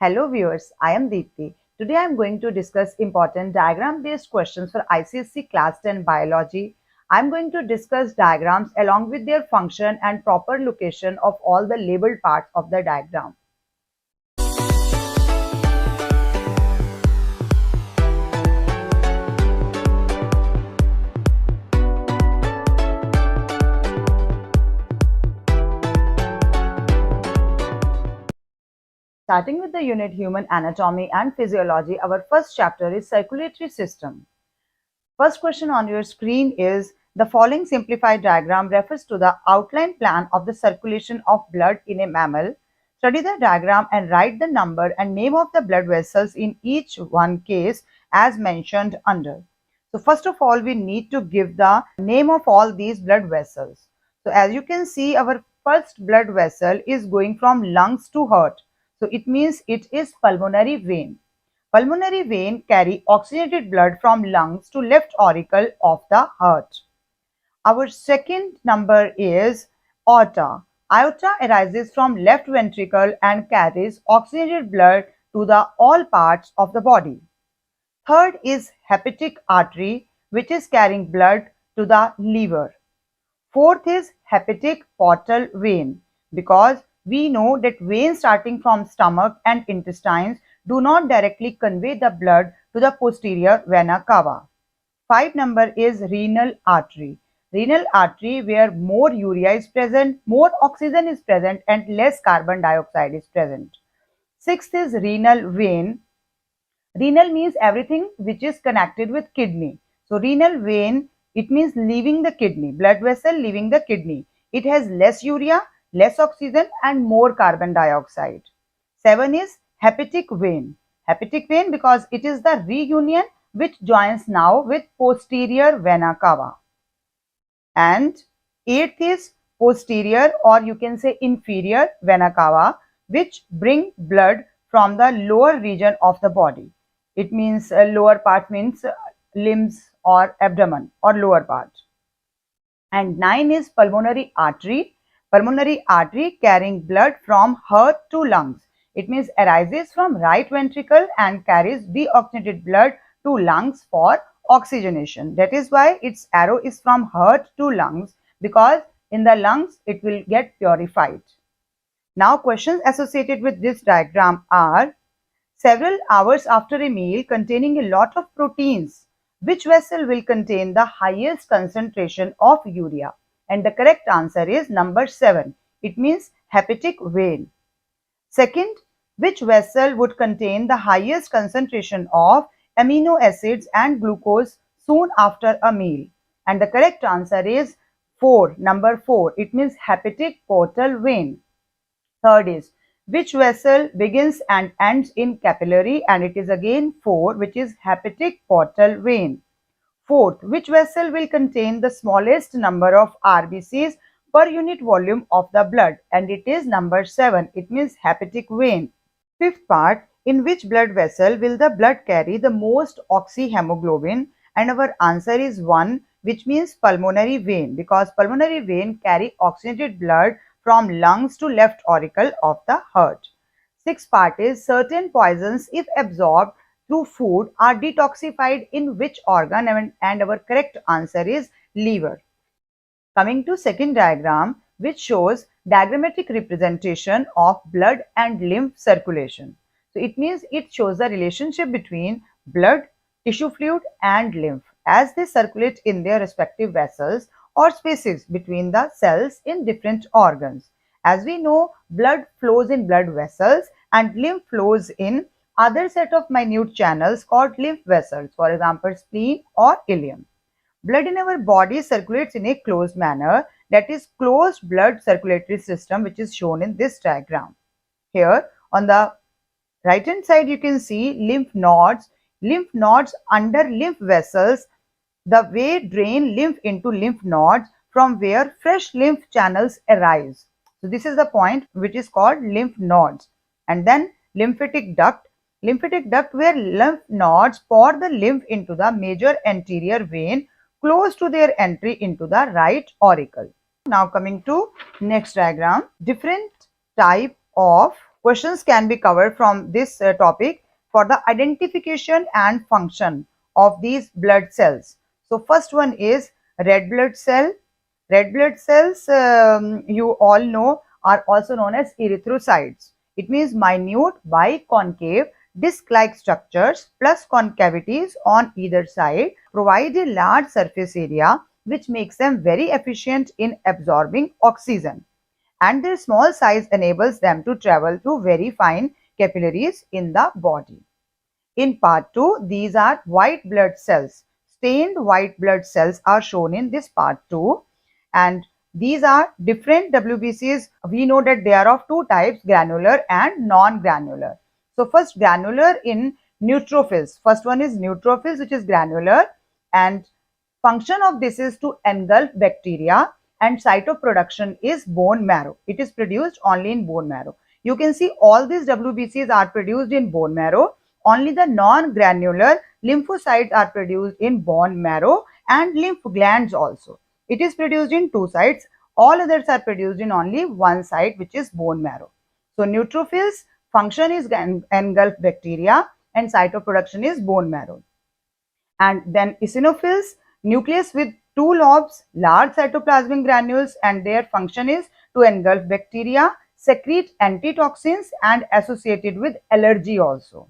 Hello viewers, I am Deepthi. Today I am going to discuss important diagram-based questions for ICSE Class 10 Biology. I am going to discuss diagrams along with their function and proper location of all the labeled parts of the diagram. Starting with the unit Human Anatomy and Physiology, our first chapter is Circulatory System. First question on your screen is, the following simplified diagram refers to the outline plan of the circulation of blood in a mammal. Study the diagram and write the number and name of the blood vessels in each one case as mentioned under. So first of all, we need to give the name of all these blood vessels. So as you can see, our first blood vessel is going from lungs to heart. So it means it is pulmonary vein. Pulmonary vein carry oxygenated blood from lungs to left auricle of the heart. Our second number is aorta. Aorta arises from left ventricle and carries oxygenated blood to the all parts of the body. Third is hepatic artery, which is carrying blood to the liver. Fourth is hepatic portal vein, because we know that veins starting from stomach and intestines do not directly convey the blood to the posterior vena cava. 5 number is renal artery. Renal artery, where more urea is present, more oxygen is present and less carbon dioxide is present. Sixth is renal vein. Renal means everything which is connected with kidney. So renal vein, it means leaving the kidney, blood vessel leaving the kidney. It has less urea, less oxygen and more carbon dioxide. 7 is hepatic vein. Hepatic vein because it is the reunion which joins now with posterior vena cava. And 8th is posterior, or you can say inferior vena cava, which bring blood from the lower region of the body. It means lower part means limbs or abdomen or lower part. And 9 is pulmonary artery. Pulmonary artery carrying blood from heart to lungs. It means arises from right ventricle and carries deoxygenated blood to lungs for oxygenation. That is why its arrow is from heart to lungs, because in the lungs it will get purified. Now questions associated with this diagram are, several hours after a meal containing a lot of proteins, which vessel will contain the highest concentration of urea? And the correct answer is number 7. It means hepatic vein. Second, which vessel would contain the highest concentration of amino acids and glucose soon after a meal? And the correct answer is 4. Number 4. It means hepatic portal vein. Third is, which vessel begins and ends in capillary? And it is again 4, which is hepatic portal vein. Fourth, which vessel will contain the smallest number of RBCs per unit volume of the blood? And it is number 7. It means hepatic vein. Fifth part, in which blood vessel will the blood carry the most oxyhemoglobin? And our answer is 1, which means pulmonary vein, because pulmonary vein carry oxygenated blood from lungs to left auricle of the heart. Sixth part is, certain poisons, if absorbed through food, are detoxified in which organ? And our correct answer is liver. Coming to second diagram, which shows diagrammatic representation of blood and lymph circulation. So it means it shows the relationship between blood, tissue fluid and lymph as they circulate in their respective vessels or spaces between the cells in different organs. As we know, blood flows in blood vessels and lymph flows in other set of minute channels called lymph vessels, for example spleen or ileum. Blood in our body circulates in a closed manner, that is closed blood circulatory system, which is shown in this diagram. Here on the right hand side you can see lymph nodes. Lymph nodes under lymph vessels, the way drain lymph into lymph nodes from where fresh lymph channels arise. So this is the point which is called lymph nodes. And then lymphatic duct. Lymphatic duct, where lymph nodes pour the lymph into the major anterior vein close to their entry into the right auricle. Now coming to next diagram, different type of Questions can be covered from this topic for the identification and function of these blood cells. So first one is red blood cell. Red blood cells, you all know, are also known as erythrocytes. It means minute biconcave disc-like structures plus concavities on either side provide a large surface area which makes them very efficient in absorbing oxygen, and their small size enables them to travel through very fine capillaries in the body. In part 2, these are white blood cells. Stained white blood cells are shown in this part 2, and these are different WBCs. We know that they are of two types, granular and non-granular. So first, granular in neutrophils. First one is neutrophils, which is granular, and function of this is to engulf bacteria, and site of production is bone marrow. It is produced only in bone marrow. You can see all these WBCs are produced in bone marrow. Only the non-granular lymphocytes are produced in bone marrow and lymph glands also. It is produced in two sites. All others are produced in only one site, which is bone marrow. So neutrophils function is engulf bacteria and site of production is bone marrow. And then eosinophils, nucleus with two lobes, large cytoplasmic granules, and their function is to engulf bacteria, secrete antitoxins, and associated with allergy also.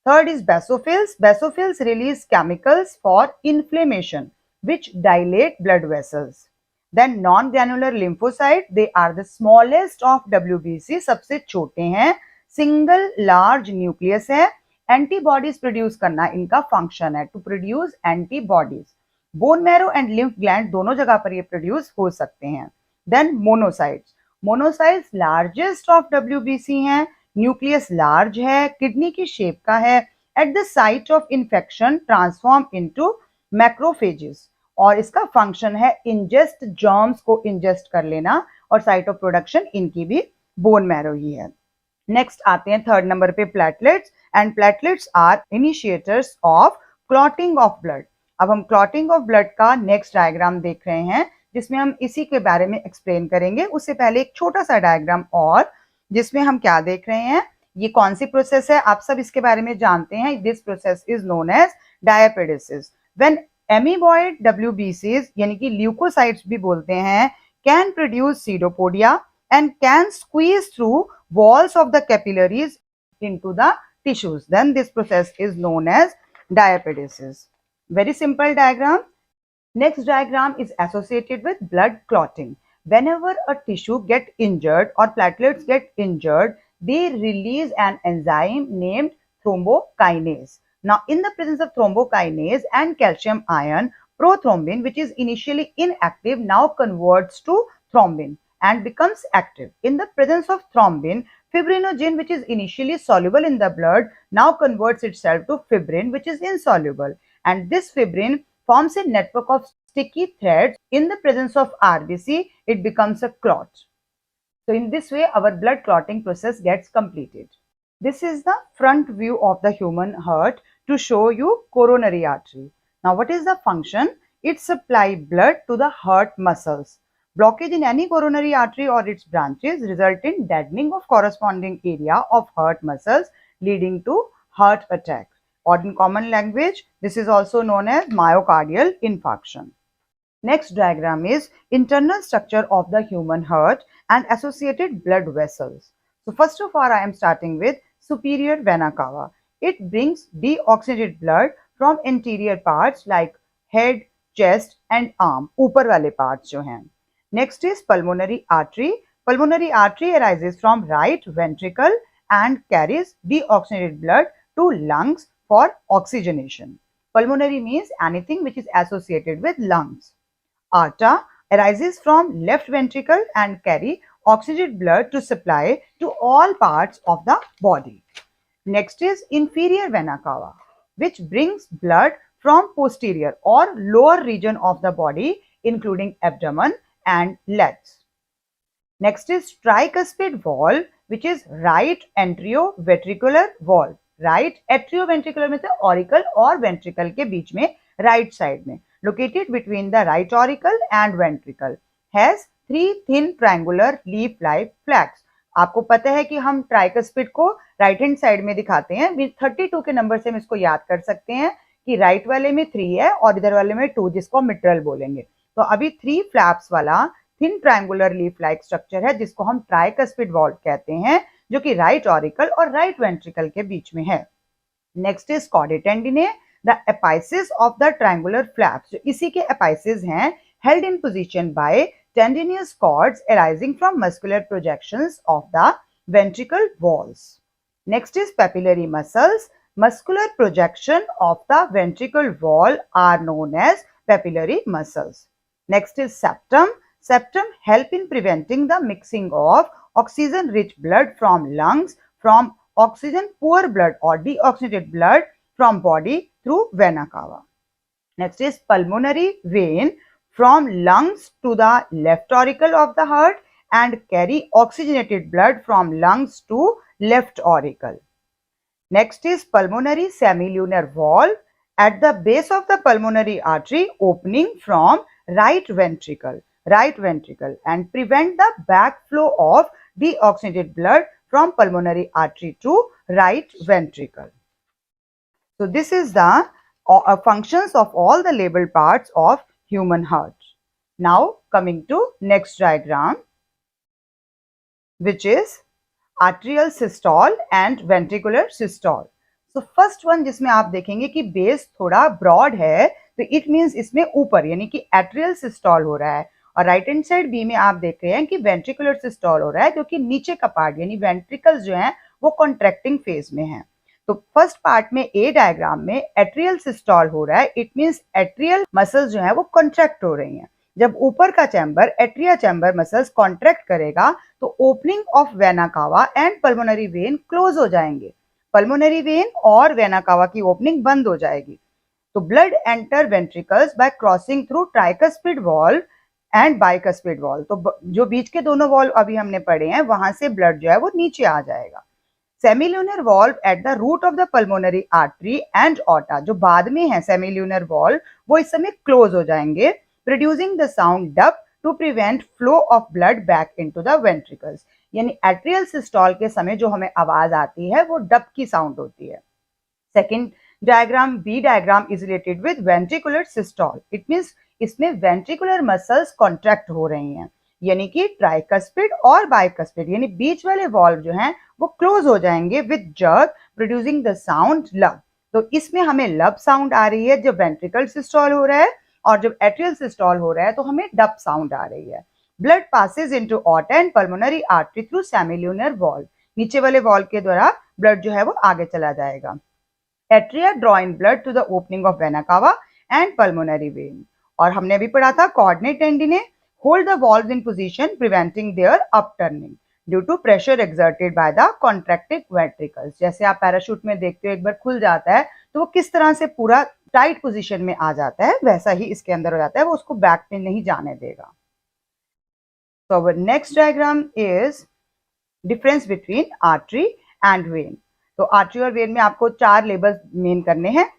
Third is basophils. Basophils release chemicals for inflammation which dilate blood vessels. Then non-granular lymphocyte, they are the smallest of WBC, सबसे छोटे हैं, single large nucleus है, antibodies produce करना इनका function है, to produce antibodies. Bone marrow and lymph gland दोनों जगह पर ये produce हो सकते हैं. Then monocytes. Monocytes largest of WBC हैं, न्यूक्लियस लार्ज है, किडनी की शेप का है, at the site of infection transform into macrophages, और इसका फंक्शन है इंजेस्ट जर्म्स को इंजेस्ट कर लेना, और साइट ऑफ प्रोडक्शन इनकी भी बोन मैरो ही है. नेक्स्ट आते हैं थर्ड नंबर पे platelets, and platelets are initiators of clotting of blood. अब हम क्लॉटिंग ऑफ ब्लड का नेक्स्ट डायग्राम देख रहे हैं जिसमें हम इसी के बारे में एक्सप्लेन करेंगे. उससे पहले एक छोटा सा डायग्राम और, जिसमें हम क्या देख रहे हैं, ये कौन सी प्रोसेस है, आप सब इसके बारे में जानते हैं. This process is known as diapedesis. When amoeboid WBCs यानी कि ल्यूकोसाइट्स भी बोलते हैं, can produce pseudopodia and can squeeze through walls of the capillaries into the tissues, then this process is known as diapedesis. Very simple diagram. Next diagram is associated with blood clotting. Whenever a tissue get injured or platelets get injured, they release an enzyme named thrombokinase. Now, in the presence of thrombokinase and calcium ion, prothrombin, which is initially inactive, now converts to thrombin and becomes active. In the presence of thrombin, fibrinogen, which is initially soluble in the blood, now converts itself to fibrin, which is insoluble. And this fibrin forms a network of sticky threads. In the presence of RBC, it becomes a clot. So in this way, our blood clotting process gets completed. This is the front view of the human heart to show you coronary artery. Now, what is the function? It supplies blood to the heart muscles. Blockage in any coronary artery or its branches result in deadening of corresponding area of heart muscles, leading to heart attack. Or in common language, this is also known as myocardial infarction. Next diagram is internal structure of the human heart and associated blood vessels. So first of all, I am starting with superior vena cava. It brings deoxygenated blood from interior parts like head, chest and arm, ऊपर वाले parts जो हैं. Next is pulmonary artery. Pulmonary artery arises from right ventricle and carries deoxygenated blood to lungs for oxygenation. Pulmonary means anything which is associated with lungs. Aorta arises from left ventricle and carry oxygenated blood to supply to all parts of the body. Next is inferior vena cava, which brings blood from posterior or lower region of the body, including abdomen and legs. Next is tricuspid valve, which is right atrioventricular valve. Right atrioventricular means auricle और ventricle के बीच में right side में, located between the right auricle and ventricle, has three thin triangular leaf-like flaps. आपको पता है कि हम ट्राइकस्पिड को राइट हैंड साइड में दिखाते हैं। 32 के नंबर से हम इसको याद कर सकते हैं कि राइट वाले में 3 है और इधर वाले में 2, जिसको मिट्रल बोलेंगे। तो अभी 3 फ्लैप्स वाला thin triangular leaf like structure है जिसको हम ट्राइकस्पिड वॉल्व कहते हैं, जो कि राइट ऑरिकल और राइट वेंट्रिकल के बीच में है। Next is chordae tendineae, the apices of the triangular flaps, जो इसी के एपाइसिस हैं, held in position by tendinous cords arising from muscular projections of the ventricle walls. Next is papillary muscles. Muscular projection of the ventricle wall are known as papillary muscles. Next is septum. Septum help in preventing the mixing of oxygen-rich blood from lungs from oxygen-poor blood or deoxygenated blood from body through vena cava. Next is pulmonary vein, from lungs to the left auricle of the heart and carry oxygenated blood from lungs to left auricle. Next is pulmonary semilunar valve, at the base of the pulmonary artery opening from right ventricle and prevent the backflow of deoxygenated blood from pulmonary artery to right ventricle. So this is the functions of all the labeled parts of human heart. Now coming to next diagram, which is arterial systole and ventricular systole. So first one जिसमें आप देखेंगे कि base थोड़ा broad है, तो it means इसमें ऊपर यानी कि एट्रियल सिस्टोल हो रहा है, और राइट हैंड साइड बी में आप देख रहे हैं कि वेंट्रिकुलर सिस्टोल हो रहा है, क्योंकि नीचे का पार्ट यानी वेंट्रिकल्स जो हैं वो कॉन्ट्रैक्टिंग फेज में है। तो फर्स्ट पार्ट में ए डायग्राम में एट्रियल सिस्टोल हो रहा है, इट मींस एट्रियल मसल्स जो है वो कॉन्ट्रैक्ट हो रही हैं। जब ऊपर का chamber atria chamber muscles contract करेगा तो opening of vena cava and pulmonary when close हो जाएंगे, पल्मोनरी वेन और वेना कावा की ओपनिंग बंद हो जाएगी। तो blood enter ventricles bye crossing through tricuspid valve and bicuspid valve. तो जो बीच के दोनों वॉल्व अभी हमने पढ़े हैं वहां से ब्लड जो है वो नीचे आ जाएगा। Semilunar valve at the root of the pulmonary artery and aorta, जो बाद में है सेमिल्यूनर वॉल्व, वो इस समय क्लोज हो जाएंगे, producing the sound dup to prevent flow of blood back into the ventricles. यानी एट्रियल सिस्टोल के समय जो हमें आवाज आती है वो डप की साउंड होती है। Second diagram B diagram is related with ventricular systole, it means इसमें वेंट्रिकुलर मसल्स कॉन्ट्रैक्ट हो रही हैं, यानी कि ट्राइकस्पिड और बाइकस्पिड यानी बीच वाले वॉल्व जो हैं वो क्लोज हो जाएंगे with jerk producing the sound लब। तो इसमें हमें लब साउंड आ रही है जब वेंट्रिकल सिस्टोल हो रहा है, और जब एट्रियल सिस्टोल हो रहा है तो हमें डप साउंड आ रही है। Blood passes into aorta and pulmonary artery through semilunar valve, नीचे वाले वॉल्व के द्वारा ब्लड जो है वो आगे चला जाएगा। Atria draw in blood to the opening of vena cava and pulmonary vein. और हमने अभी पढ़ा था कोऑर्डिनेट tendineae hold the valves in position preventing their upturning due to pressure exerted by the contracting ventricles। जैसे आप पैराशूट में देखते हो एक बार खुल जाता है तो वो किस तरह से पूरा टाइट पोजीशन में आ जाता है, वैसा ही इसके अंदर हो जाता है, वो उसको बैक में नहीं जाने देगा। So our next diagram is difference between artery and vein। तो आर्टरी और वेन में आपको 4 लेबल्स मेन करने हैं।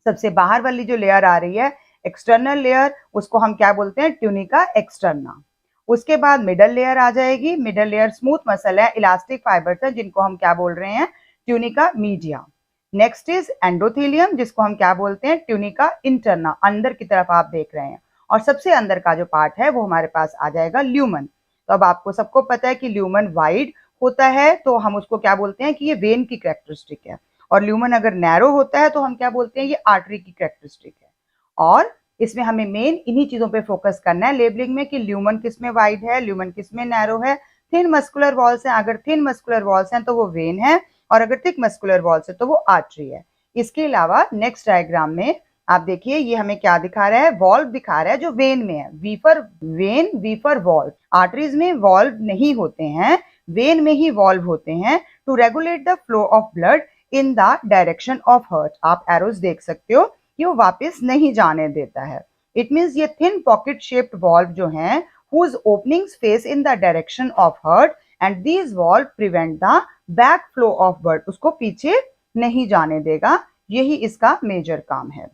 सबसे बाहर वाली जो लेयर आ रही है एक्सटर्नल लेयर, उसको हम क्या बोलते हैं, ट्यूनिका एक्सटर्ना। उसके बाद मिडल लेयर आ जाएगी, मिडल लेयर स्मूथ मसल है, इलास्टिक फाइबर्स है, जिनको हम क्या बोल रहे हैं, tunica media. Next is endothelium, जिसको हम क्या बोलते हैं, ट्यूनिका इंटरना, अंदर की तरफ आप देख रहे हैं। और सबसे अंदर का जो पार्ट है वो हमारे पास आ जाएगा ल्यूमन। तो अब आपको सबको पता है कि ल्यूमन वाइड होता है तो हम उसको क्या बोलते हैं कि ये वेन की कैरेक्टरिस्टिक है, और ल्यूमन अगर नैरो होता है तो हम क्या बोलते हैं, ये आर्टरी की कैरेक्टरिस्टिक है। और इसमें हमें मेन इन्हीं चीजों पे फोकस करना है लेबलिंग में कि ल्यूमन किस में वाइड है, ल्यूमन किस में नैरो है। थिन मस्कुलर वॉल्स हैं, अगर थिन मस्कुलर वॉल्स हैं तो वो वेन है, और अगर थिक मस्कुलर वॉल्स है तो वो आर्टरी है। इसके अलावा नेक्स्ट डायग्राम में आप देखिए ये हमें क्या दिखा रहा है, वॉल्व दिखा रहा है जो वेन में है, V for vein, V for valve. Arteries में वॉल्व नहीं होते हैं, वेन में ही वॉल्व होते हैं to regulate the flow of blood in the direction of heart. आप एरोज देख सकते हो कि वो वापस नहीं जाने देता है। इट मींस ये थिन पॉकेट शेप्ड वॉल्व जो हैं whose openings face in the direction of heart and these valve prevent the back flow of blood, उसको पीछे नहीं जाने देगा, यही इसका मेजर काम है।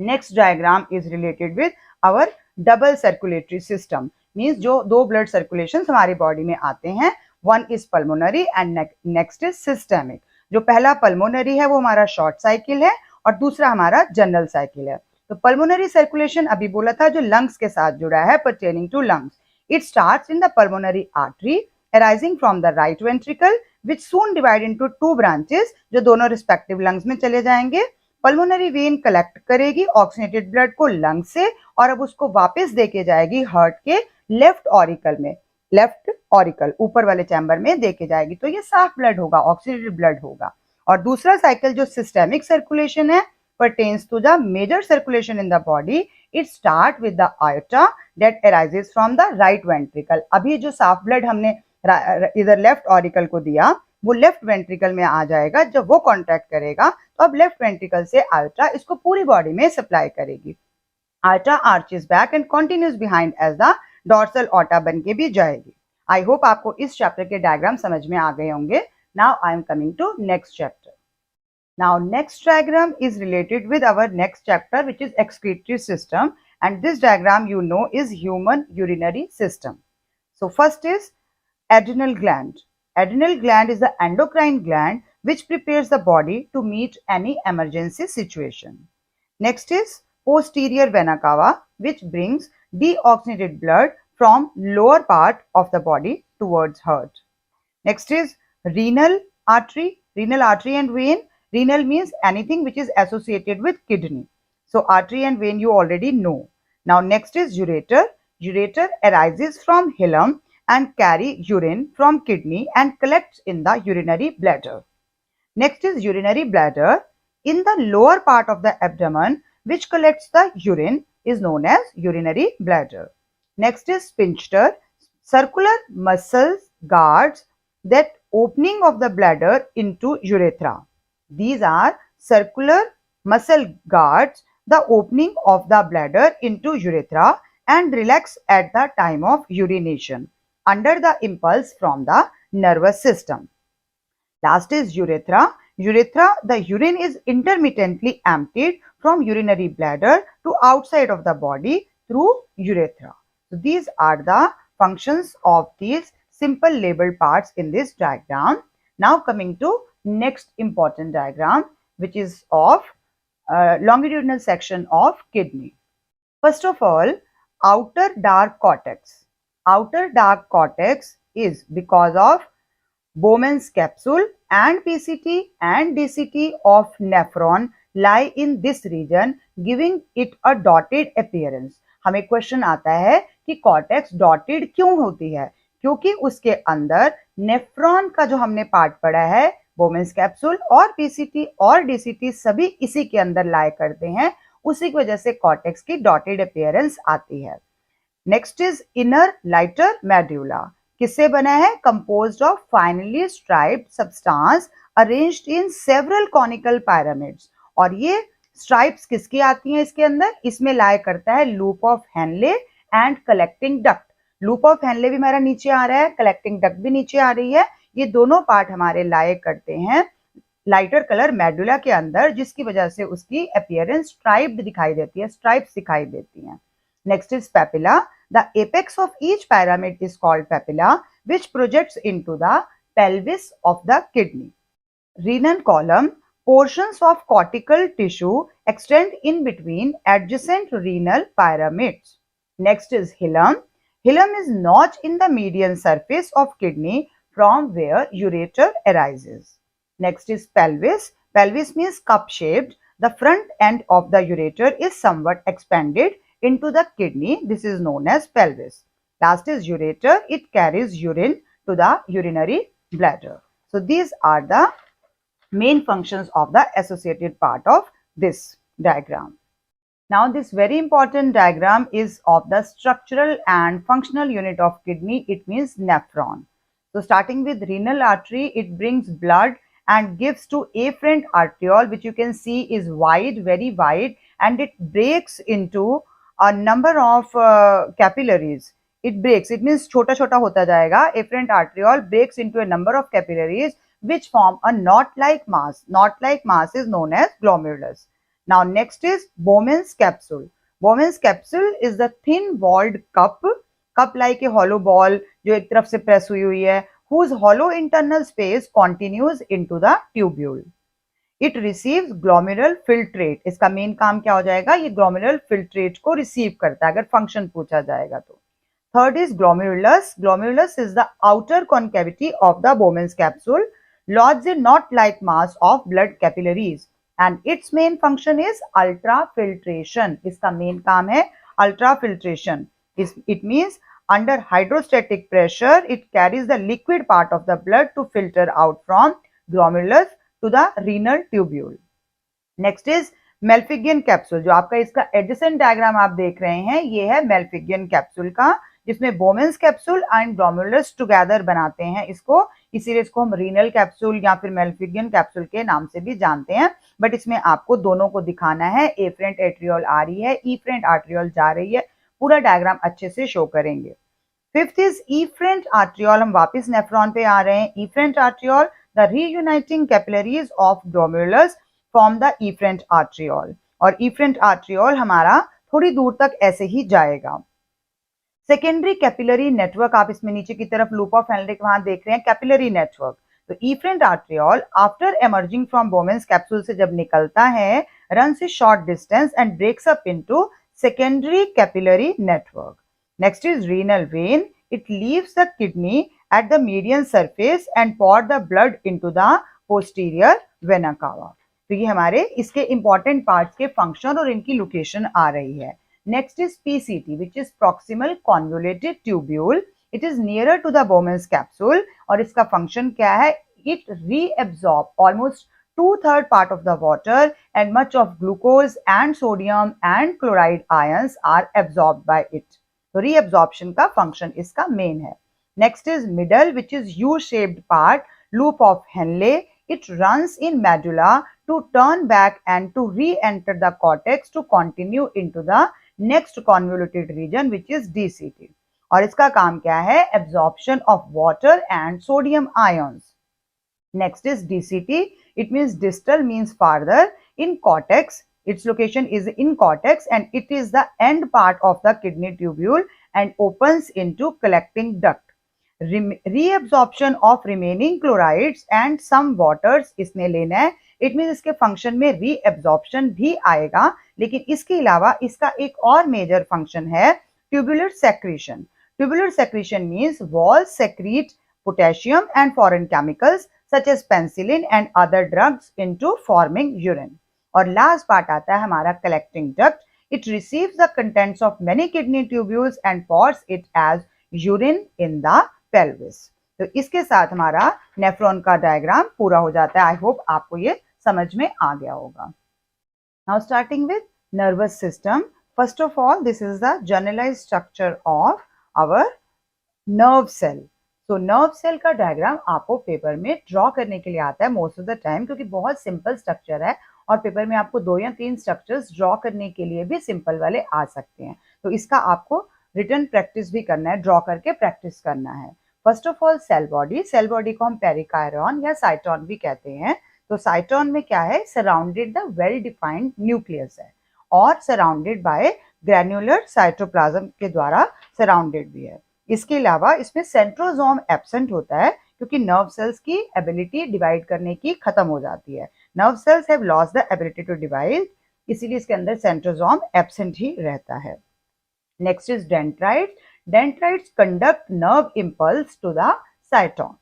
Next diagram is related with our double circulatory system, means जो 2 ब्लड सर्कुलेशन हमारी बॉडी में आते हैं one is pulmonary and next is systemic. जो पहला पल्मोनरी है वो हमारा शॉर्ट साइकिल है और दूसरा हमारा जनरल साइकिल है। तो पल्मोनरी सर्कुलेशन अभी बोला था जो लंग्स के साथ जुड़ा है, pertaining to lungs. It starts in the pulmonary artery arising from the right ventricle which soon divide into two branches जो दोनों रिस्पेक्टिव लंग्स में चले जाएंगे। पल्मोनरी वेन कलेक्ट करेगी ऑक्सीनेटेड ब्लड को लंग से और अब उसको वापस देके जाएगी हार्ट के लेफ्ट ऑरिकल में, लेफ्ट ऑरिकल ऊपर वाले चैम्बर में देके जाएगी। तो ये साफ ब्लड होगा, ऑक्सीनेटेड ब्लड होगा। और दूसरा साइकिल जो सिस्टेमिक सर्कुलेशन है pertains to the major circulation in the body. It start with the aorta that arises from the right ventricle. अभी जो साफ ब्लड हमने इधर लेफ्ट ऑरिकल को दिया वो लेफ्ट वेंट्रिकल में आ जाएगा। जब वो कॉन्टैक्ट करेगा तो अब लेफ्ट वेंट्रिकल से आर्टा इसको पूरी बॉडी में सप्लाई करेगी। Aorta arches back and continues behind as the dorsal aorta बन के भी जाएगी। आई होप आपको इस चैप्टर के डायग्राम समझ में आ गए होंगे। Now I am coming to next chapter. Now next diagram is related with our next chapter which is excretory system, and this diagram you know is human urinary system. So first is adrenal gland. Adrenal gland is the endocrine gland which prepares the body to meet any emergency situation. Next is posterior vena cava which brings deoxygenated blood from lower part of the body towards heart. Next is renal artery and vein. Renal means anything which is associated with kidney. So artery and vein you already know. Now next is ureter. Ureter arises from hilum and carry urine from kidney and collects in the urinary bladder. Next is urinary bladder. In the lower part of the abdomen which collects the urine is known as urinary bladder. Next is sphincter. Circular muscles guards that opening of the bladder into urethra. These are circular muscle guards the opening of the bladder into urethra and relax at the time of urination under the impulse from the nervous system. Last is urethra. Urethra, the urine is intermittently emptied from urinary bladder to outside of the body through urethra. So these are the functions of these simple labeled parts in this diagram. Now coming to next important diagram which is of longitudinal section of kidney. First of all, outer dark cortex. Outer dark cortex is because of Bowman's capsule and PCT and DCT of nephron lie in this region giving it a dotted appearance. हमें question आता है कि cortex dotted क्यों होती है? क्योंकि उसके अंदर नेफ्रॉन का जो हमने पार्ट पढ़ा है बोमेंस कैप्सूल और पीसीटी और डीसीटी सभी इसी के अंदर लाए करते हैं, उसी की वजह से कॉर्टेक्स की डॉटेड अपीयरेंस आती है। Next is inner lighter medulla. किससे बना है? Composed of finally striped substance arranged in several conical pyramids. और ये स्ट्राइप्स किसकी आती हैं इसके अंदर? इसमें लाए करता है loop of Henle and collecting duct. Loop of Henle भी हमारा नीचे आ रहा है, कलेक्टिंग डक्ट भी नीचे आ रही है। ये दोनों पार्ट हमारे लाए करते हैं लाइटर कलर मेडुला के अंदर, जिसकी वजह से उसकी अपीयरेंस स्ट्राइप्ड दिखाई देती है, स्ट्राइप्स दिखाई देती हैं। Next is papilla. The apex of each pyramid is called papilla which projects into the pelvis of the kidney. Renal column. Portions of cortical tissue extend in between adjacent renal pyramids. Next is hilum. Hilum is notch in the median surface of kidney from where ureter arises. Next is pelvis. Pelvis means cup-shaped. The front end of the ureter is somewhat expanded into the kidney. This is known as pelvis. Last is ureter. It carries urine to the urinary bladder. So these are the main functions of the associated part of this diagram. Now this very important diagram is of the structural and functional unit of kidney. It means nephron. So starting with renal artery, it brings blood and gives to afferent arteriole, which you can see is wide, very wide, and it breaks into a number of capillaries. It breaks, it means छोटा छोटा होता जाएगा. Afferent arteriole breaks into a number of capillaries which form a knot-like mass. Knot-like mass is known as glomerulus. Now next is Bowman's capsule. Bowman's capsule is the thin-walled cup like a hollow ball जो एक तरफ से press हुई है, whose hollow internal space continues into the tubule. It receives glomerular filtrate. इसका main काम क्या हो जाएगा, ये glomerular filtrate को रिसीव करता है अगर फंक्शन पूछा जाएगा तो. Third is glomerulus. Glomerulus is the outer concavity of the Bowman's capsule, lodged in knot-like mass of blood capillaries, and its main function is ultrafiltration. इसका मेन काम है ultrafiltration. It means under hydrostatic pressure, it carries the liquid part of the blood to filter out from glomerulus to the renal tubule. Next is Malpighian capsule. जो आपका इसका adjacent diagram आप देख रहे हैं, ये है Malpighian capsule का, जिसमें Bowman's capsule and glomerulus together बनाते हैं इसको, इसीलिए इसको हम renal capsule या फिर Malpighian capsule के नाम से भी जानते हैं. बट इसमें आपको दोनों को दिखाना है, afferent arteriole आ रही है, efferent arteriole जा रही है, पूरा डायग्राम अच्छे से शो करेंगे. Fifth is efferent arteriole. हम वापस नेफ्रॉन पे आ रहे हैं. efferent arteriole, the reuniting capillaries of glomerulus form the efferent arteriole. और efferent arteriole हमारा थोड़ी दूर तक ऐसे ही जाएगा. सेकेंडरी कैपिलरी नेटवर्क, आप इसमें नीचे की तरफ लूप ऑफ हेनरिक वहां देख रहे हैं, कैपिलरी नेटवर्क. तो efferent arteriole after emerging from Bowman's capsule से जब निकलता है, runs a short distance and breaks up into secondary capillary network. Next is renal vein. It leaves the kidney at the median surface and pour the blood into the posterior vena cava. तो ये हमारे इसके important parts के function और इनकी location आ रही है. Next is PCT, which is proximal convoluted tubule. It is nearer to the Bowman's capsule और इसका function क्या है? It reabsorb almost 2/3 part of the water and much of glucose and sodium and chloride ions are absorbed by it. तो reabsorption का function इसका main है. Next is middle, which is U-shaped part, loop of Henle. It runs in medulla to turn back and to re-enter the cortex to continue into the next convoluted region, which is DCT. और इसका काम क्या है? Absorption of water and sodium ions. Next is DCT. It means distal, means farther. In cortex, its location is in cortex and it is the end part of the kidney tubule and opens into collecting duct. Reabsorption of remaining chlorides and some waters इसने लेना है. It means इसके function में reabsorption भी आएगा, लेकिन इसके अलावा इसका एक और major function है tubular secretion. Tubular secretion means walls secrete potassium and foreign chemicals such as penicillin and other drugs into forming urine. और last part आता है हमारा collecting duct. It receives the contents of many kidney tubules and pours it as urine in the pelvis. तो इसके साथ हमारा nephron का diagram पूरा हो जाता है. आई होप आपको ये समझ में आ गया होगा. Now starting with nervous system. First of all, this is the generalized structure of our nerve cell. तो नर्व सेल का डायग्राम आपको पेपर में ड्रॉ करने के लिए आता है मोस्ट ऑफ द टाइम, क्योंकि बहुत सिंपल स्ट्रक्चर है और पेपर में आपको 2 या 3 स्ट्रक्चर्स ड्रॉ करने के लिए भी सिंपल वाले आ सकते हैं. तो इसका आपको रिटन प्रैक्टिस भी करना है, ड्रॉ करके प्रैक्टिस करना है. First of all, cell body. Cell body को हम पेरिकायरॉन या साइटोन भी कहते हैं. तो साइटोन में क्या है? Surrounded the well defined nucleus है और सराउंडेड बाय ग्रैन्युलर साइटोप्लाज्म के द्वारा सराउंडेड भी है. इसके अलावा इसमें सेंट्रोसोम एब्सेंट होता है क्योंकि नर्व सेल्स की एबिलिटी डिवाइड करने की खत्म हो जाती है. Nerve cells have lost the ability to divide, इसीलिए इसके अंदर सेंट्रोसोम एब्सेंट ही रहता है. Next is dendrite. Dendrites conduct nerve impulse to the cytone.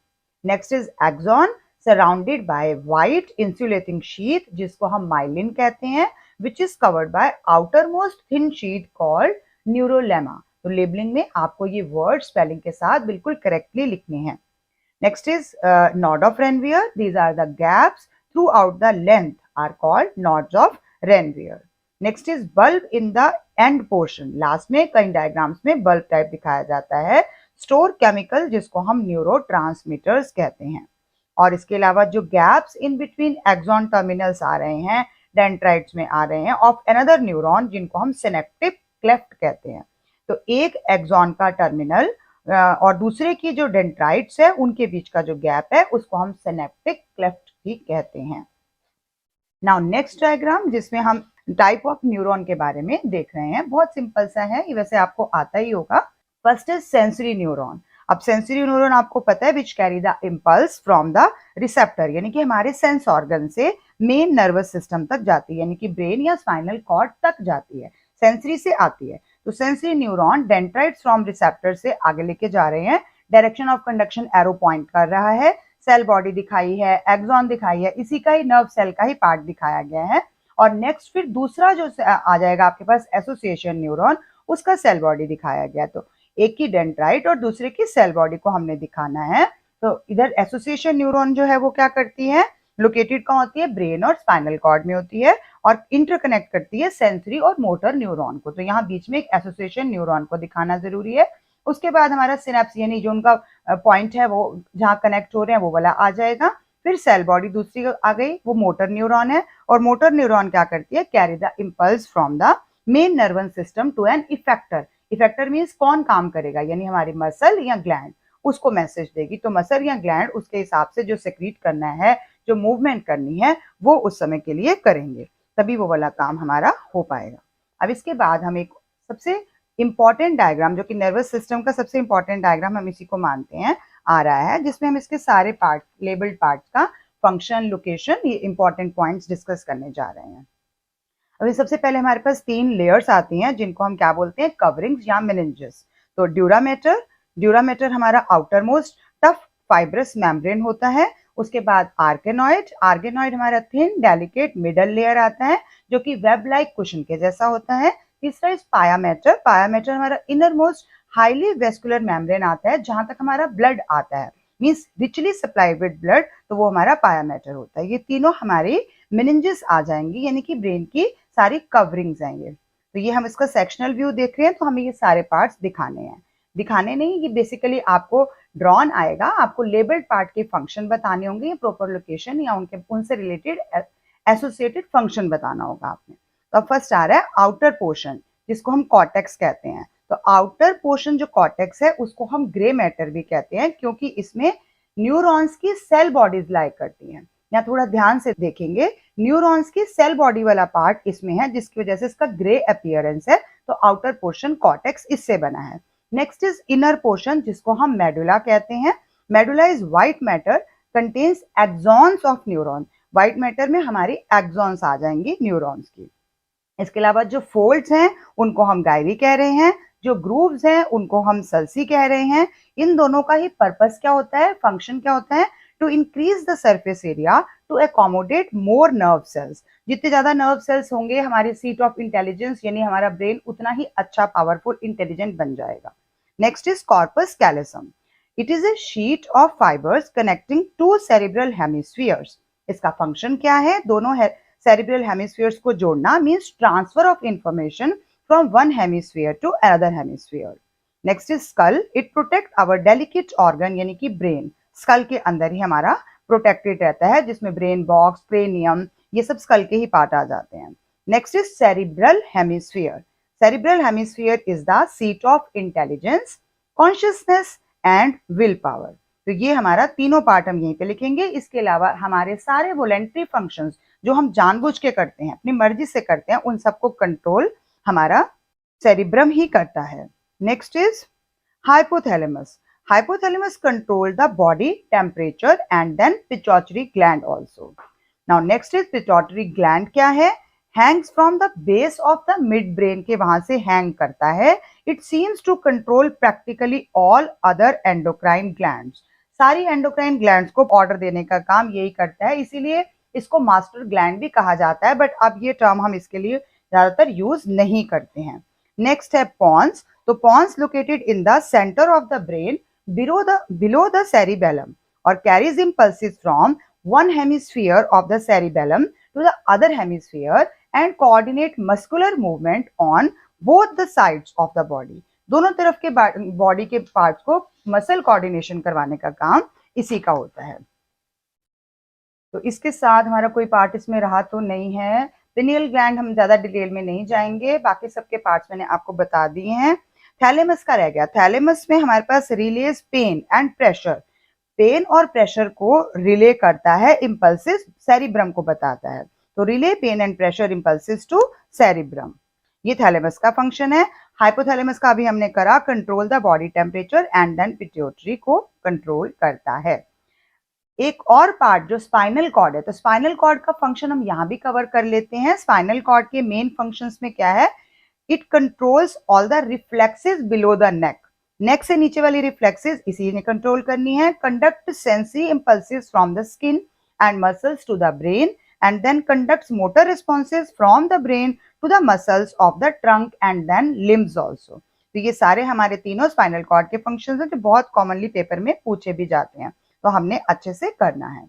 Next is axon, surrounded by white insulating sheath, जिसको हम myelin कहते हैं, which is covered by outermost thin sheath called neurolemma. तो लेबलिंग में आपको ये वर्ड स्पेलिंग के साथ बिल्कुल करेक्टली लिखने हैं. Next is node of Ranvier. These are the gaps throughout the length are called nodes of Ranvier. Next is bulb in the end portion. Last में कई डायग्राम्स में बल्ब टाइप दिखाया जाता है. स्टोर केमिकल, जिसको हम न्यूरोट्रांसमीटर्स कहते हैं. और इसके अलावा जो gaps in between axon terminals आ रहे हैं, डेंड्राइट्स में आ रहे हैं ऑफ अनदर न्यूरॉन, जिनको हम सिनेप्टिक क्लेफ्ट कहते हैं. तो एक एक्सॉन का टर्मिनल और दूसरे की जो डेंड्राइट्स है उनके बीच का जो गैप है उसको हम सिनेप्टिक क्लेफ्ट भी कहते हैं. नाउ नेक्स्ट डायग्राम, जिसमें हम टाइप ऑफ न्यूरॉन के बारे में देख रहे हैं. बहुत सिंपल सा है, ये वैसे आपको आता ही होगा. First is sensory neuron. अब सेंसरी न्यूरॉन आपको पता है which carry the impulse from the receptor, यानी कि हमारे सेंस ऑर्गन से मेन नर्वस सिस्टम तक जाती है, यानी कि ब्रेन या स्पाइनल कॉर्ड तक जाती है, सेंसरी से आती है। तो sensory neuron dendrites from receptor से आगे लेके जा रहे हैं, direction of conduction arrow point कर रहा है, सेल बॉडी दिखाई है, एक्सॉन दिखाई है, इसी का ही नर्व सेल का ही पार्ट दिखाया गया है। और नेक्स्ट फिर दूसरा जो आ जाएगा आपके पास एसोसिएशन न्यूरॉन, उसका सेल बॉडी दिखाया गया। तो एक की डेंड्राइट और दूसरे की सेल बॉडी को हमने दिखाना है। तो इधर एसोसिएशन न्यूरॉन जो है वो क्या करती है, लोकेटेड कहाँ होती है, ब्रेन और स्पाइनल कॉर्ड में होती है और इंटरकनेक्ट करती है सेंसरी और मोटर न्यूरॉन को। तो यहाँ बीच में एक एसोसिएशन न्यूरॉन को दिखाना जरूरी है। उसके बाद हमारा सिनेप्स यानी जो उनका पॉइंट है वो जहाँ कनेक्ट हो रहे हैं वो वाला आ जाएगा। फिर सेल बॉडी दूसरी आ गई, वो मोटर न्यूरॉन है, और मोटर न्यूरॉन क्या करती है, carry the impulse from the main nervous system to an effector. Effector means कौन काम करेगा, यानी हमारी मसल या ग्लैंड उसको मैसेज देगी। तो मसल या ग्लैंड उसके हिसाब से जो सेक्रीट करना है, जो मूवमेंट करनी है, वो उस समय के लिए करेंगे, तभी वो वाला काम हमारा हो पाएगा। अब इसके बाद हम एक सबसे इंपॉर्टेंट डायग्राम, जो कि नर्वस सिस्टम का सबसे इंपॉर्टेंट डायग्राम हम इसी को मानते हैं, आ रहा है, जिसमें हम इसके सारे पार्ट, लेबल्ड पार्ट्स का फंक्शन, लोकेशन, ये इंपॉर्टेंट पॉइंट्स डिस्कस करने जा रहे हैं। अभी सबसे पहले हमारे पास 3 लेयर्स आती हैं जिनको हम क्या बोलते हैं, कवरिंग्स या मेनिंजेस। तो ड्यूरामेटर हमारा outer most tough fibrous membrane होता है। उसके बाद आर्गेनॉइड हमारा थिन डेलिकेट मिडल लेयर आता है जो कि वेब लाइक कुशन के जैसा होता है। तीसरा इस पायामेटर हमारा inner most highly vascular membrane आता है जहां तक हमारा ब्लड आता है, means richly supplied with blood, तो वो हमारा पायामेटर होता है। ये तीनों हमारी मेनिंजेस आ जाएंगी, यानी कि ब्रेन की सारी कवरिंग्स आएंगे। तो ये हम इसका सेक्शनल व्यू देख रहे हैं, तो हमें ये सारे पार्ट्स दिखाने नहीं, ये बेसिकली आपको ड्रॉन आएगा, आपको लेबल्ड पार्ट के फंक्शन बताने होंगे, प्रॉपर लोकेशन या उनसे रिलेटेड एसोसिएटेड फंक्शन बताना होगा आपने। तो अब फर्स्ट आ रहा है आउटर पोर्शन, जिसको हम कॉर्टेक्स कहते हैं। तो आउटर पोर्शन जो कॉर्टेक्स है उसको हम ग्रे मैटर भी कहते हैं, क्योंकि इसमें न्यूरॉन्स की सेल बॉडीज लाई करती हैं। या थोड़ा ध्यान से देखेंगे, न्यूरॉन्स की सेल बॉडी वाला पार्ट इसमें है, जिसकी वजह से इसका ग्रे अपीयरेंस है। तो आउटर पोर्शन कॉर्टेक्स इससे बना है। नेक्स्ट इज इनर पोर्शन, जिसको हम मेडुला कहते हैं। Medulla is white matter, contains axons of neuron. White matter में हमारी एक्सॉन्स आ जाएंगी न्यूरॉन्स की। इसके अलावा जो फोल्ड्स हैं उनको हम गायरी कह रहे हैं, जो ग्रूव्स हैं उनको हम सल्सी कह रहे हैं। इन दोनों का ही पर्पस क्या होता है, फंक्शन क्या होता है, to increase the surface area to accommodate more nerve cells. जितने ज्यादा नर्व सेल्स होंगे हमारी सीट ऑफ इंटेलिजेंस यानी हमारा ब्रेन उतना ही अच्छा पावरफुल इंटेलिजेंट बन जाएगा। Next is corpus callosum. It is a sheet of fibres connecting to cerebral hemispheres. इसका फंक्शन क्या है, दोनों सेरिब्रल हेमिस्फीयर्स को जोड़ना, means transfer of information from one hemisphere to another hemisphere. Next is skull. It protect our delicate organ, यानी कि brain school के अंदर ही हमारा प्रोटेक्टेड रहता है, जिसमें ब्रेन बॉक्स, क्रेनियम, ये सब स्कल के ही पार्ट आ जाते हैं। Next is cerebral hemisphere. Cerebral hemisphere is the seat of intelligence, consciousness and will power. तो ये हमारा तीनों पार्ट हम यहीं पे लिखेंगे। इसके अलावा हमारे सारे वोलेंट्री फंक्शंस जो हम जानबूझ के करते हैं, अपनी मर्जी से करते हैं, उन सबको कंट्रोल हमारा सेरिब्रम ही करता है। Next is hypothalamus. Hypothalamus control the body temperature and then pituitary gland also. Now next is pituitary gland क्या है, hangs from the base of the midbrain के वहां से hang करता है। It seems to control practically all other endocrine glands. सारी endocrine glands को order देने का काम यही करता है, इसीलिए इसको मास्टर ग्लैंड भी कहा जाता है, बट अब ये टर्म हम इसके लिए ज्यादातर यूज नहीं करते हैं। नेक्स्ट है pons। तो pons located in the center of the brain below the cerebellum or carries impulses from one hemisphere of the cerebellum to the other hemisphere and coordinate muscular movement on both the sides of the body. दोनों तरफ के body के parts को muscle coordination करवाने का काम इसी का होता है। तो इसके साथ हमारा कोई पार्ट इसमें रहा तो नहीं है। पिनियल ग्लैंड हम ज्यादा डिटेल में नहीं जाएंगे, बाकी सबके पार्ट्स मैंने आपको बता दिए हैं। थैलेमस का रह गया। थैलेमस में हमारे पास relays pain and pressure, pain और प्रेशर को रिले करता है, इम्पल्सिस सेरिब्रम को बताता है। तो relay pain and pressure impulses to cerebrum. ये थैलेमस का फंक्शन है। हाइपोथैलेमस का अभी हमने करा, control the body temperature and then pituitary को कंट्रोल करता है। एक और पार्ट जो स्पाइनल कॉर्ड है, तो स्पाइनल कॉर्ड का फंक्शन हम यहाँ भी कवर कर लेते हैं। स्पाइनल कॉर्ड के मेन फंक्शंस में क्या है? It controls all the reflexes below the neck. Neck से नीचे वाली रिफ्लेक्सेस इसी ने कंट्रोल करनी है। Conduct sensory impulses from the skin and muscles to the brain and then conducts motor responses from the brain to the muscles of the trunk and then limbs also. तो ये सारे हमारे तीनों spinal cord के functions हैं जो बहुत commonly paper में पूछे भी जाते हैं, तो हमने अच्छे से करना है।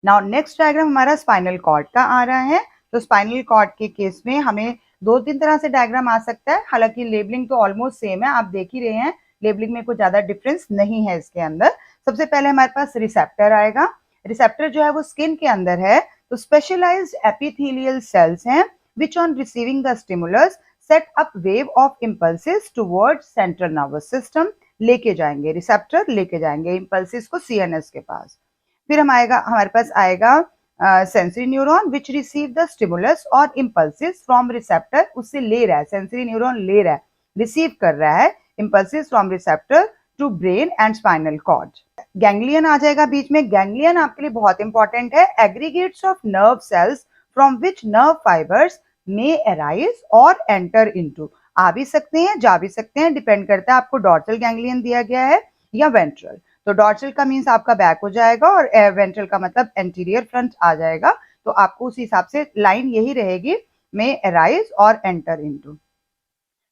नाउ नेक्स्ट डायग्राम हमारा स्पाइनल कॉर्ड का आ रहा है। तो स्पाइनल कॉर्ड के केस में हमें 2-3 तरह से डायग्राम आ सकता है, हालांकि लेबलिंग तो ऑलमोस्ट सेम है, आप देख ही रहे हैं लेबलिंग में कोई ज्यादा डिफरेंस नहीं है इसके अंदर। सबसे पहले हमारे पास रिसेप्टर आएगा। रिसेप्टर जो है वो स्किन के अंदर है, तो स्पेशलाइज्ड एपिथेलियल सेल्स हैं which on receiving the stimulus set up wave of impulses towards central nervous system, लेके जाएंगे रिसेप्टर, लेके जाएंगे इंपल्सेस को सीएनएस के पास। फिर हमारे पास आएगा sensory neuron which receive the stimulus और इंपल्सेस फ्रॉम रिसेप्टर, उससे ले रहा है, सेंसरी न्यूरॉन ले रहा है, रिसीव कर रहा है impulses from receptor to brain and spinal cord. Ganglion आ जाएगा बीच में। गैंग्लियन आपके लिए बहुत इंपॉर्टेंट है। Aggregates of nerve cells from which nerve fibres may arise और एंटर इनटू, आ भी सकते हैं, जा भी सकते हैं, डिपेंड करता है आपको डॉर्सल गैंग्लियन दिया गया है या वेंट्रल। तो डॉर्सल का मीन्स आपका बैक हो जाएगा और वेंट्रल का मतलब एंटीरियर फ्रंट आ जाएगा, तो आपको उस हिसाब से लाइन यही रहेगी, मे अराइज और एंटर इनटू।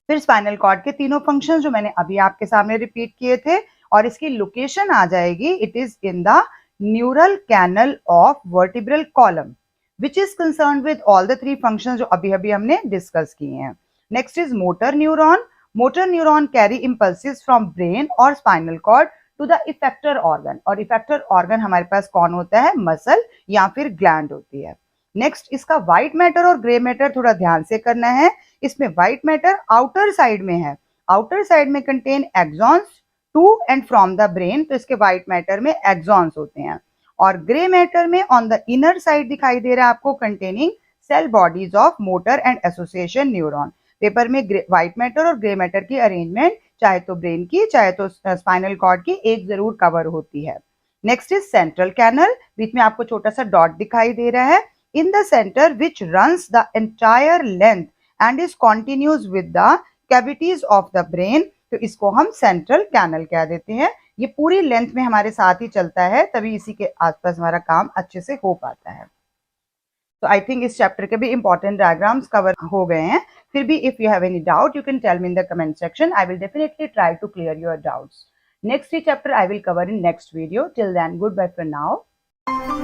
फिर स्पाइनल कॉर्ड के तीनों फंक्शंस जो मैंने अभी आपके सामने रिपीट किए थे, और इसकी लोकेशन आ जाएगी, it is in the neural canal of vertebral column which is concern with all the 3 functions जो अभी अभी हमने डिस्कस किए हैं। Next is motor neuron. Motor neuron carry impulses from brain और spinal cord to the effector organ, और effector organ हमारे पास कौन होता है? मसल या फिर ग्लैंड होती है। नेक्स्ट इसका व्हाइट मैटर और ग्रे मैटर थोड़ा ध्यान से करना है। इसमें व्हाइट मैटर आउटर साइड में है, आउटर साइड में contain axons to and from the brain, तो इसके व्हाइट मैटर में एक्सॉन्स होते हैं। और ग्रे मैटर में ऑन द इनर साइड दिखाई दे रहा है आपको, containing cell bodies of motor and association neuron. Paper में व्हाइट मैटर और ग्रे मैटर की अरेंजमेंट चाहे तो ब्रेन की चाहे तो स्पाइनल कॉर्ड की एक जरूर कवर होती है। Next is central canal. बीच में आपको छोटा सा डॉट दिखाई दे रहा है, in the centre which runs the entire length and is continues with the cavities of the brain, तो इसको हम सेंट्रल कैनल कह देते हैं। ये पूरी लेंथ में हमारे साथ ही चलता है, तभी इसी के आसपास हमारा काम अच्छे से हो पाता है। तो आई थिंक इस चैप्टर के भी इंपॉर्टेंट डायग्राम्स कवर हो गए हैं। फिर भी if you have any doubt you can tell me in the comment section, I will definitely try to clear your doubts. Next chapter I will cover in next video. Till then, goodbye for now.